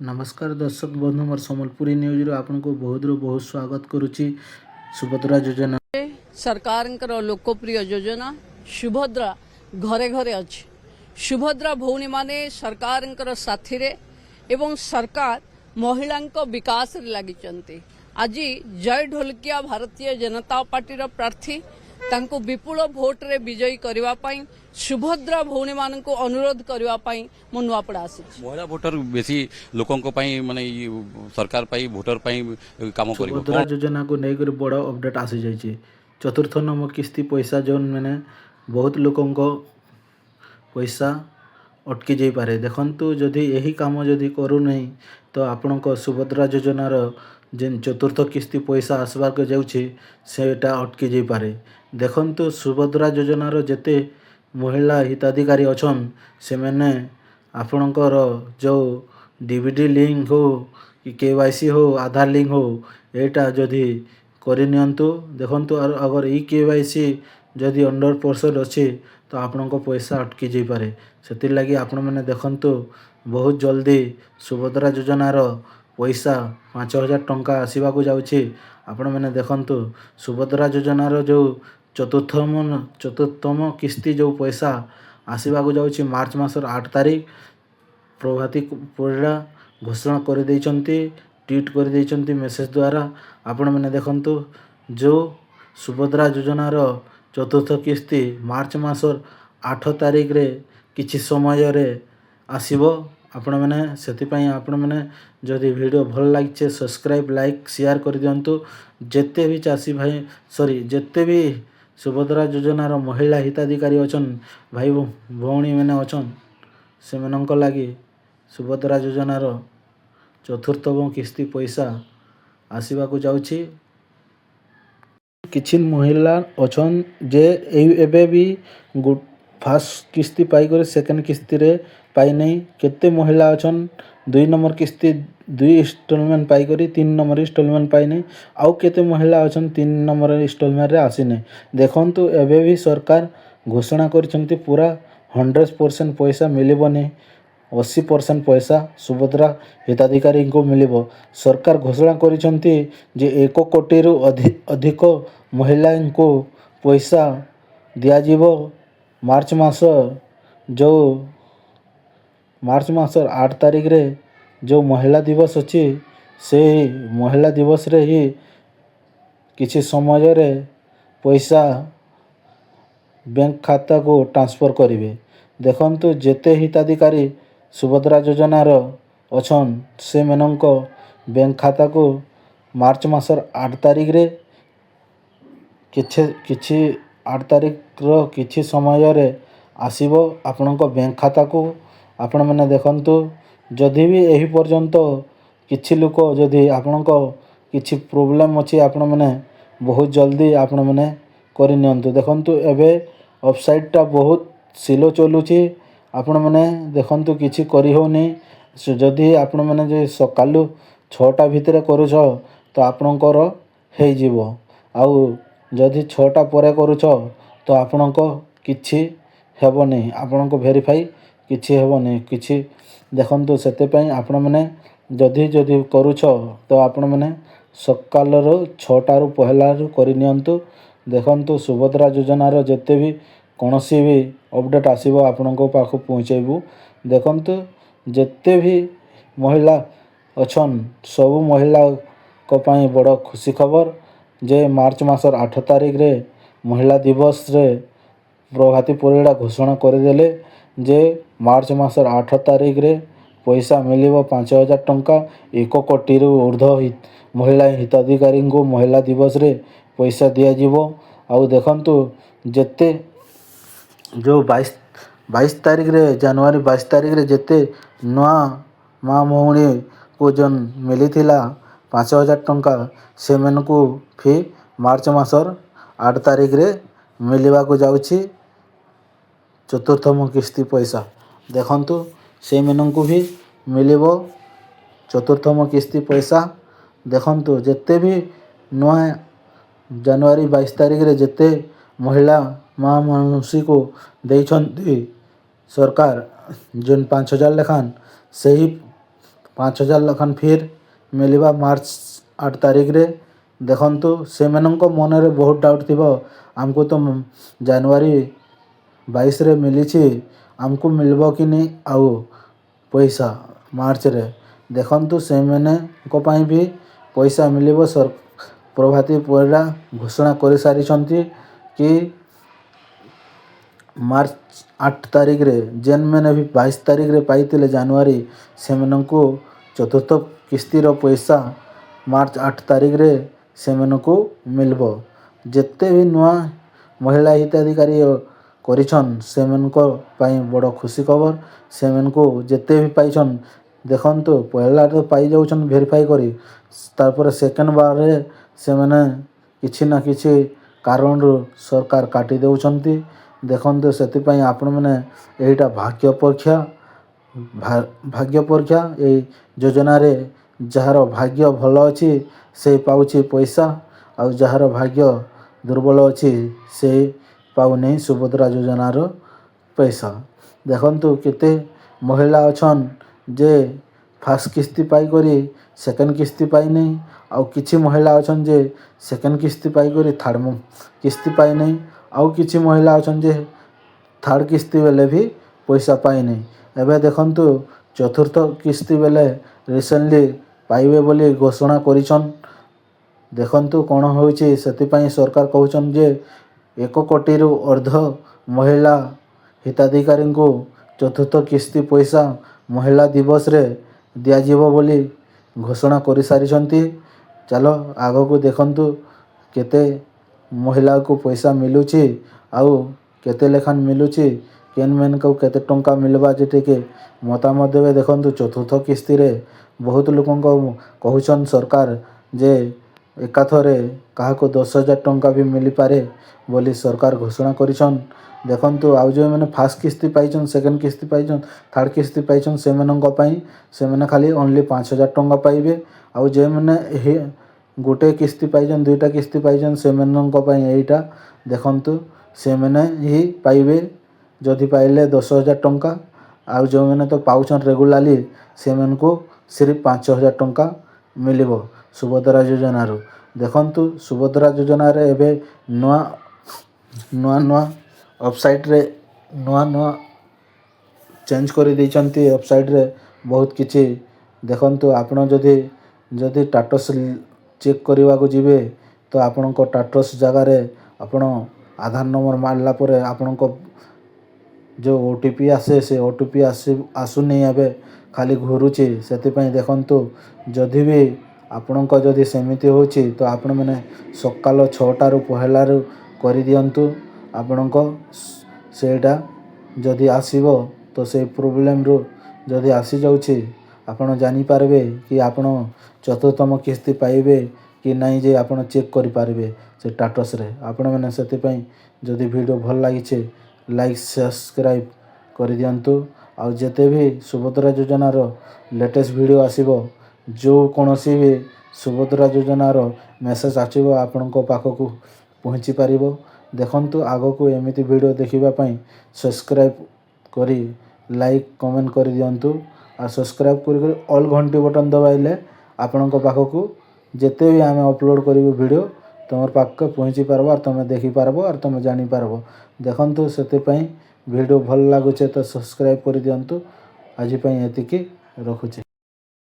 नमस्कार दर्शक बंधु मोर सम्बलपुरी न्यूज आपको बहुत स्वागत करुच्ची। सुभद्रा योजना सरकार लोकप्रिय योजना सुभद्रा घरे घरे अच्छी। सुभद्रा भौणी माने सरकार साथी रे एवं सरकार महिला विकास लगी। आज जय ढोलकिया भारतीय जनता पार्टी प्रार्थी तांको विपुल भोट रे विजयी करने सुभद्रा भौणी मान को अनुरोध करने मो नुआपड़ा आसी। महिला भोटर बेसी लोकों माने सरकार पाई भोटर पाई काम करिवो। सुभद्रा योजना को लेकर बड़ अपडेट आसी जाइए। चतुर्थ नंबर किस्ती पैसा जो मैंने बहुत लोकों पैसा अटकी जाई पारे। देखंतु जदि यही काम जदि करू नहीं तो आपण सुभद्रा योजनार जेन चतुर्थ किस्ती पैसा आसबार के जाउछि सेटा अटकी जाई पारे। देखंतु सुभद्रा योजनार जेते महिला हिताधिकारी अछन से मैंने आपणकर जो डीबीडी लिंक हो कि केवाईसी हो आधार लिंक हो एटा जदि करनियंतु। देखंतु अगर ई केवाईसी जदि 100% अच्छी तो आपण पैसा अटकी जाई पारे। सेतिर लगी आपण मैंने देखंतु बहुत जल्दी सुभद्रा योजनार पैसा 5000 टंका आसवाक जाउछि। आपण मैंने देखंतु सुभद्रा योजनार जो चतुर्थतम किस्ती जो पैसा आसवाक जाउछि मार्च मासर 8 तारिख प्रभाती परिड़ा घोषणा कर देइचंती, ट्वीट कर देइचंती मेसेज द्वारा। आपण मैंने देखंतु जो सुभद्रा योजनार चतुर्थ किस्ती मार्च मासर 8 तारिख रे किछि समय रे आसीबो। आपण मैंने सेतिपई आपण मैंने जदि वीडियो भल लागिचे सब्सक्राइब लाइक शेयर कर दियंतु। जेते भी चाषी भाई जेते भी सुभद्रा योजनार महिला हिताधिकारी अछन भाई भौणी मैंने अछन से मनक लगी सुभद्रा योजनार चतुर्थतम किस्ती पैसा आसवाक जाउछि। किछि महिला अछन जे एबे भी फर्स्ट किस्ती पाई कर सेकंड किस्ती रे पाई नहीं। केते महिला अछन 2 नंबर किस्ती 2 इंस्टॉलमेंट पाई करी 3 नंबर इंस्टॉलमेंट पाई नहीं। आउ केते महिला अछन 3 नंबर इंस्टॉलमेंट रे आसी नहीं। देखंतु एबे भी सरकार घोषणा करछंती पूरा 100% पैसा मिलिबो नहीं, 80% पैसा सुभद्रा हिताधिकारी को मिलिबो। सरकार घोषणा करछंती जे 1 कोटी रु अधिक महिला को पैसा दिया जीवो। मार्च मासर 8 तारिख रे जो महिला दिवस अच्छी से महिला दिवस रे ही किसी समय रे पैसा बैंक खाता को ट्रांसफर करिवे। देखंतु जेते हिताधिकारी सुभद्रा योजनार अछन से मनक बैंक खाता को मार्च मासर 8 तारिख रे किछि 8 तारिख रो किछि समय रे आसीबो आपणक बैंक खाता को। आपण मैंने देखंतु जदि भी यही पर्यंत किछि लोक जदि आपणक किछि प्रोब्लेम अछि आपण मैंने बहुत जल्दी आपण मैंने करि नियंतु। देखंतु एबे वेबसाइट बहुत स्लो चलुछि। आपण मैंने देखंतु किछि करि होनी। जदि आपण मैंने जे सकालु 6टा भितर करूछ तो आपणकर हे जीवो। आउ जदि 6टा परे करूछ तो आपणक किछि हेबो नहीं, आपणक वेरीफाई किछि हेबो नहीं किछि। देखंतु सेते पई आपण मैंने जदि करूछ तो आपण मैंने सकालर 6टा रु पहला रु करि नियंतु। देखंतु सुभद्रा योजनार जेते भी कोनोसी भी अपडेट आसीबो आपणक पाखु पहुंचेबू। देखंतु जेते भी महिला अछन सब महिला को पई बड़ खुशी खबर जे मार्च मासर 8 तारिख रे महिला दिवस रे प्रभाती परिड़ा घोषणा करदेले जे मार्च मासर 8 तारिख रे पैसा मिलिबो 5000 टंका। 1 कोटी रु ऊर्ध्व महिला हिताधिकारी को महिला दिवस रे पैसा दिया जीवो। आउ देखंतु जेते जो 22 तारिख रे जनवरी 22 तारिख रे जेते नवा माँ भौणी को जन मिली थिला 5000 टंका से मनकु फी मार्च मासर 8 तारिख रे मिलवा को जाउछि चतुर्थतम किस्ती पैसा। देखंतु से मनकु भी मिलिबो चतुर्थतम किस्ती पैसा। देखंतु जेते भी नवा जनवरी 22 तारिख रे जेते महिला माँ मनुष्य को देइछंती सरकार जन 5000 लेखान से ही 5,000 ଲେଖାନ୍ ଫିର୍ ମିଳିବା ମାର୍ଚ୍ଚ 8 ତାରିଖରେ। ଦେଖନ୍ତୁ ସେମାନଙ୍କ ମନରେ ବହୁତ ଡାଉଟ୍ ଥିବ, ଆମକୁ ତ ଜାନୁଆରୀ 22ରେ ମିଳିଛି, ଆମକୁ ମିଳିବ କି ନାହିଁ ଆଉ ପଇସା ମାର୍ଚ୍ଚରେ। ଦେଖନ୍ତୁ ସେମାନଙ୍କ ପାଇଁ ବି ପଇସା ମିଳିବ। ପ୍ରଭାତୀ ପରିଡ଼ା ଘୋଷଣା କରିସାରିଛନ୍ତି କି ମାର୍ଚ୍ଚ 8 ତାରିଖରେ ଯେନ୍ମାନେ ବି 22 ତାରିଖରେ ପାଇଥିଲେ ଜାନୁଆରୀ, ସେମାନଙ୍କୁ ଚତୁର୍ଥ କିସ୍ତିର ପଇସା ମାର୍ଚ୍ଚ 8 ତାରିଖରେ ସେମାନଙ୍କୁ ମିଳିବ। ଯେତେ ବି ନୂଆ ମହିଳା ହିତାଧିକାରୀ କରିଛନ୍ ସେମାନଙ୍କ ପାଇଁ ବଡ଼ ଖୁସି ଖବର। ସେମାନଙ୍କୁ ଯେତେ ବି ପାଇଛନ୍, ଦେଖନ୍ତୁ ପହିଲାରେ ତ ପାଇଯାଉଛନ୍ ଭେରିଫାଏ କରି, ତାପରେ ସେକେଣ୍ଡ ବାରରେ ସେମାନେ କିଛି ନା କିଛି କାରଣରୁ ସରକାର କାଟି ଦେଉଛନ୍ତି। ଦେଖନ୍ତୁ ସେଥିପାଇଁ ଆପଣମାନେ ଏଇଟା ଭାଗ୍ୟ ପରୀକ୍ଷା। ଏଇ ଯୋଜନାରେ ଯାହାର ଭାଗ୍ୟ ଭଲ ଅଛି ସେ ପାଉଛି ପଇସା, ଆଉ ଯାହାର ଭାଗ୍ୟ ଦୁର୍ବଳ ଅଛି ସେ ପାଉନି ସୁଭଦ୍ରା ଯୋଜନାର ପଇସା। ଦେଖନ୍ତୁ କେତେ ମହିଳା ଅଛନ୍ ଯେ ଫାର୍ଷ୍ଟ କିସ୍ତି ପାଇକରି ସେକେଣ୍ଡ କିସ୍ତି ପାଇନାହିଁ, ଆଉ କିଛି ମହିଳା ଅଛନ୍ ଯେ ସେକେଣ୍ଡ କିସ୍ତି ପାଇକରି ଥାର୍ଡ଼ କିସ୍ତି ପାଇନାହିଁ, ଆଉ କିଛି ମହିଳା ଅଛନ୍ ଯେ ଥାର୍ଡ଼ କିସ୍ତି ବେଲେ ବି ପଇସା ପାଇନାହିଁ। ଏବେ ଦେଖନ୍ତୁ ଚତୁର୍ଥ କିସ୍ତି ବେଲେ ରିସେଣ୍ଟଲି ପାଇବେ ବୋଲି ଘୋଷଣା କରିଛନ୍। ଦେଖନ୍ତୁ କ'ଣ ହେଉଛି। ସେଥିପାଇଁ ସରକାର କହୁଛନ୍ ଯେ 1 କୋଟିରୁ ଅର୍ଦ୍ଧ ମହିଳା ହିତାଧିକାରୀଙ୍କୁ ଚତୁର୍ଥ କିସ୍ତି ପଇସା ମହିଳା ଦିବସରେ ଦିଆଯିବ ବୋଲି ଘୋଷଣା କରିସାରିଛନ୍ତି। ଚାଲ ଆଗକୁ ଦେଖନ୍ତୁ କେତେ ମହିଳାକୁ ପଇସା ମିଳୁଛି ଆଉ କେତେ ଲେଖାନ୍ ମିଳୁଛି, କେନ୍ମାନଙ୍କୁ କେତେ ଟଙ୍କା ମିଳିବା ଯେ ଟିକେ ମତାମତ ଦେବେ। ଦେଖନ୍ତୁ ଚତୁର୍ଥ କିସ୍ତିରେ ବହୁତ ଲୋକଙ୍କ କହୁଛନ୍ ସରକାର ଯେ ଏକାଥରେ କାହାକୁ 10,000 ଟଙ୍କା ବି ମିଳିପାରେ ବୋଲି ସରକାର ଘୋଷଣା କରିଛନ୍। ଦେଖନ୍ତୁ ଆଉ ଯେଉଁମାନେ ଫାର୍ଷ୍ଟ କିସ୍ତି ପାଇଛନ୍, ସେକେଣ୍ଡ କିସ୍ତି ପାଇଛନ୍, ଥାର୍ଡ଼ କିସ୍ତି ପାଇଛନ୍, ସେମାନଙ୍କ ପାଇଁ ସେମାନେ ଖାଲି ଓନ୍ଲି 5,000 ଟଙ୍କା ପାଇବେ। ଆଉ ଯେଉଁମାନେ ଗୋଟେ କିସ୍ତି ପାଇଛନ୍, 2ଟା କିସ୍ତି ପାଇଛନ୍, ସେମାନଙ୍କ ପାଇଁ ଏଇଟା ଦେଖନ୍ତୁ ସେମାନେ ହିଁ ପାଇବେ। ଯଦି ପାଇଲେ 10,000 ଟଙ୍କା, ଆଉ ଯେଉଁମାନେ ତ ପାଉଛନ୍ ରେଗୁଲାରଲି ସେମାନଙ୍କୁ ସିର୍ଫ 5,000 ଟଙ୍କା ମିଳିବ ସୁଭଦ୍ରା ଯୋଜନାରୁ। ଦେଖନ୍ତୁ ସୁଭଦ୍ରା ଯୋଜନାରେ ଏବେ ନୂଆ ୱେବସାଇଟ୍ରେ ନୂଆ ଚେଞ୍ଜ କରିଦେଇଛନ୍ତି। ୱେବସାଇଟ୍ରେ ବହୁତ କିଛି ଦେଖନ୍ତୁ ଆପଣ ଯଦି ଷ୍ଟାଟସ୍ ଚେକ୍ କରିବାକୁ ଯିବେ ତ ଆପଣଙ୍କ ଷ୍ଟାଟସ୍ ଜାଗାରେ ଆପଣ ଆଧାର ନମ୍ବର ମାରିଲା ପରେ ଆପଣଙ୍କ ଯେଉଁ OTP ଆସେ ସେ OTP ଆସୁନି, ଏବେ ଖାଲି ଘୁରୁଛି। ସେଥିପାଇଁ ଦେଖନ୍ତୁ ଯଦି ବି ଆପଣଙ୍କ ଯଦି ସେମିତି ହେଉଛି ତ ଆପଣମାନେ ସକାଳ 6ଟାରୁ ପହିଲାରୁ କରିଦିଅନ୍ତୁ। ଆପଣଙ୍କ ସେଇଟା ଯଦି ଆସିବ ତ ସେଇ ପ୍ରୋବ୍ଲେମରୁ ଯଦି ଆସିଯାଉଛି ଆପଣ ଜାଣିପାରିବେ କି ଆପଣ ଚତୁର୍ଥମ କିସ୍ତି ପାଇବେ କି ନାହିଁ ଯେ ଆପଣ ଚେକ୍ କରିପାରିବେ ସେ ଷ୍ଟାଟସ୍ରେ। ଆପଣମାନେ ସେଥିପାଇଁ ଯଦି ଭିଡ଼ିଓ ଭଲ ଲାଗିছে ଲାଇକ୍ ସବସ୍କ୍ରାଇବ୍ କରିଦିଅନ୍ତୁ। ଆଉ ଯେତେ ବି ସୁଭଦ୍ରା ଯୋଜନାର ଲେଟେଷ୍ଟ ଭିଡ଼ିଓ ଆସିବ, ଯେଉଁ କୌଣସି ବି ସୁଭଦ୍ରା ଯୋଜନାର ମେସେଜ୍ ଆସିବ ଆପଣଙ୍କ ପାଖକୁ ପହଞ୍ଚି ପାରିବ। ଦେଖନ୍ତୁ ଆଗକୁ ଏମିତି ଭିଡ଼ିଓ ଦେଖିବା ପାଇଁ ସବସ୍କ୍ରାଇବ୍ କରି ଲାଇକ୍ କମେଣ୍ଟ କରିଦିଅନ୍ତୁ। ଆଉ ସବସ୍କ୍ରାଇବ୍ କରି ଅଲ୍ ଘଣ୍ଟି ବଟନ୍ ଦବାଇଲେ ଆପଣଙ୍କ ପାଖକୁ ଯେତେ ବି ଆମେ ଅପଲୋଡ଼ କରିବୁ ଭିଡ଼ିଓ ତୁମର ପାଖକୁ ପହଞ୍ଚି ପାରବ, ଆର୍ ତୁମେ ଦେଖିପାରବ, ଆର୍ ତୁମେ ଜାଣିପାରବ। ଦେଖନ୍ତୁ ସେଥିପାଇଁ ଭିଡ଼ିଓ ଭଲ ଲାଗୁଛେ ତ ସବସ୍କ୍ରାଇବ୍ କରିଦିଅନ୍ତୁ। ଆଜି ପାଇଁ ଏତିକି ରଖୁଛି।